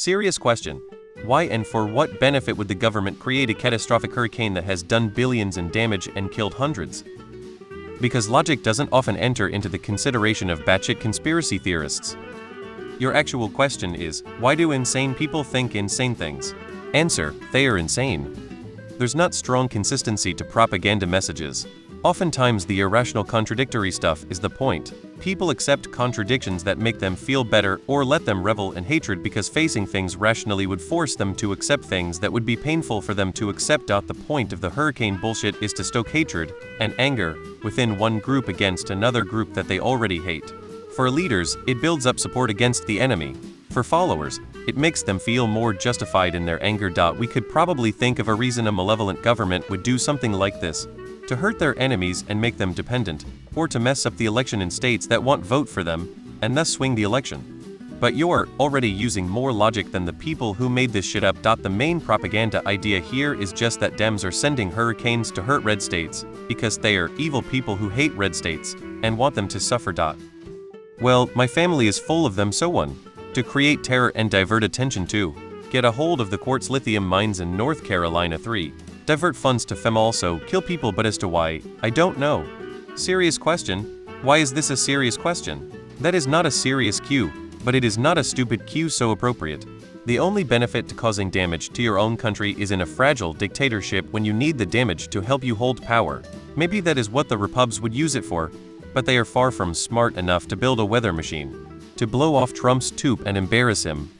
Serious question. Why and for what benefit would the government create a catastrophic hurricane that has done billions in damage and killed hundreds? Because logic doesn't often enter into the consideration of batshit conspiracy theorists. Your actual question is, why do insane people think insane things? Answer, they are insane. There's not strong consistency to propaganda messages. Oftentimes the irrational contradictory stuff is the point. People accept contradictions that make them feel better or let them revel in hatred because facing things rationally would force them to accept things that would be painful for them to accept. The point of the hurricane bullshit is to stoke hatred and anger within one group against another group that they already hate. For leaders, it builds up support against the enemy. For followers, it makes them feel more justified in their anger. We could probably think of a reason a malevolent government would do something like this: to hurt their enemies and make them dependent, or to mess up the election in states that won't vote for them, and thus swing the election. But you're already using more logic than the people who made this shit up. The main propaganda idea here is just that Dems are sending hurricanes to hurt red states, because they are evil people who hate red states, and want them to suffer. Well, my family is full of them, so one. To create terror and divert attention to. Get a hold of the quartz lithium mines in North Carolina. 3. Divert funds to fem also kill people, but as to why, I don't know. Serious question. Why is this a serious question? That is not a serious cue, but it is not a stupid cue, so appropriate. The only benefit to causing damage to your own country is in a fragile dictatorship when you need the damage to help you hold power. Maybe that is what the Repubs would use it for, but they are far from smart enough to build a weather machine to blow off Trump's toop and embarrass him.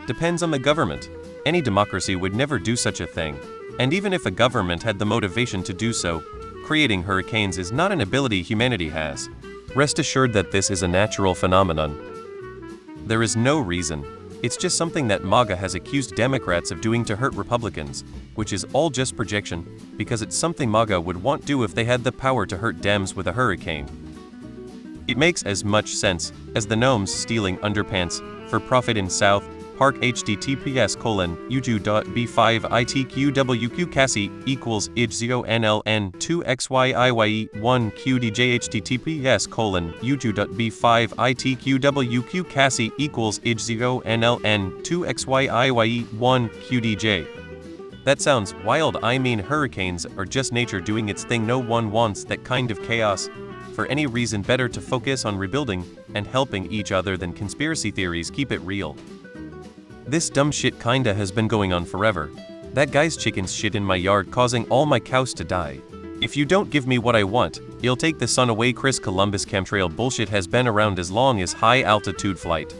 Depends on the government. Any democracy would never do such a thing. And even if a government had the motivation to do so, creating hurricanes is not an ability humanity has. Rest assured that this is a natural phenomenon. There is no reason. It's just something that MAGA has accused Democrats of doing to hurt Republicans, which is all just projection, because it's something MAGA would want do if they had the power to hurt Dems with a hurricane. It makes as much sense as the gnomes stealing underpants for profit in South Park. https://u2.b5itqwq cassie equals ij0nln 2xyiye1 qdj https://u2.b5itqwq cassie equals ij0nln 2xyiye1 qdj. That sounds wild. I mean, hurricanes are just nature doing its thing. No one wants that kind of chaos. For any reason better to focus on rebuilding and helping each other than conspiracy theories. Keep it real. This dumb shit kinda has been going on forever. That guy's chickens shit in my yard causing all my cows to die. If you don't give me what I want, you'll take the sun away. Chris Columbus chemtrail bullshit has been around as long as high altitude flight.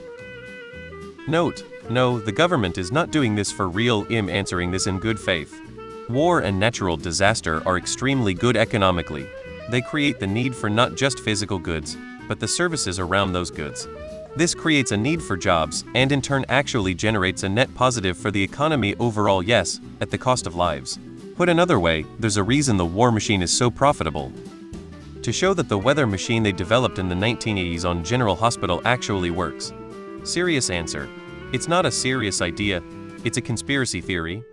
Note, no, the government is not doing this for real. I'm answering this in good faith. War and natural disaster are extremely good economically. They create the need for not just physical goods, but the services around those goods. This creates a need for jobs, and in turn actually generates a net positive for the economy overall. Yes, at the cost of lives. Put another way, there's a reason the war machine is so profitable. To show that the weather machine they developed in the 1980s on General Hospital actually works. Serious answer. It's not a serious idea, it's a conspiracy theory.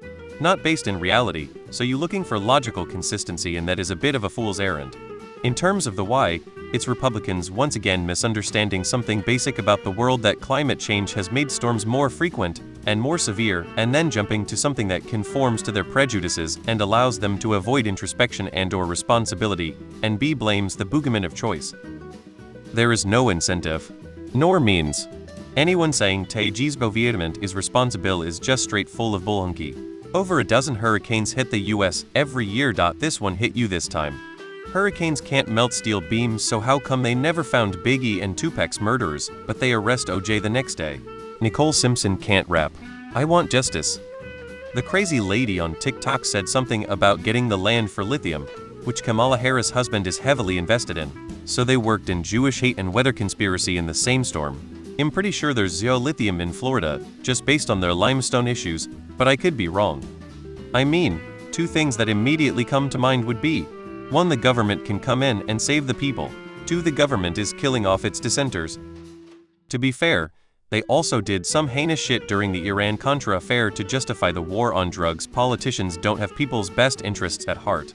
Not based in reality, so you looking for logical consistency, and that is a bit of a fool's errand. In terms of the why, it's Republicans once again misunderstanding something basic about the world, that climate change has made storms more frequent and more severe, and then jumping to something that conforms to their prejudices and allows them to avoid introspection and/or responsibility, and B blames the boogeyman of choice. There is no incentive, nor means. Anyone saying Teji's government is responsible is just straight full of bullhunky. Over a dozen hurricanes hit the US every year. This one hit you this time. Hurricanes can't melt steel beams, so how come they never found Biggie and Tupac's murderers, but they arrest OJ the next day? Nicole Simpson can't rap. I want justice. The crazy lady on TikTok said something about getting the land for lithium, which Kamala Harris' husband is heavily invested in. So they worked in Jewish hate and weather conspiracy in the same storm. I'm pretty sure there's zero lithium in Florida, just based on their limestone issues, but I could be wrong. I mean, two things that immediately come to mind would be: 1. The government can come in and save the people. 2. The government is killing off its dissenters. To be fair, they also did some heinous shit during the Iran-Contra affair to justify the war on drugs. Politicians don't have people's best interests at heart.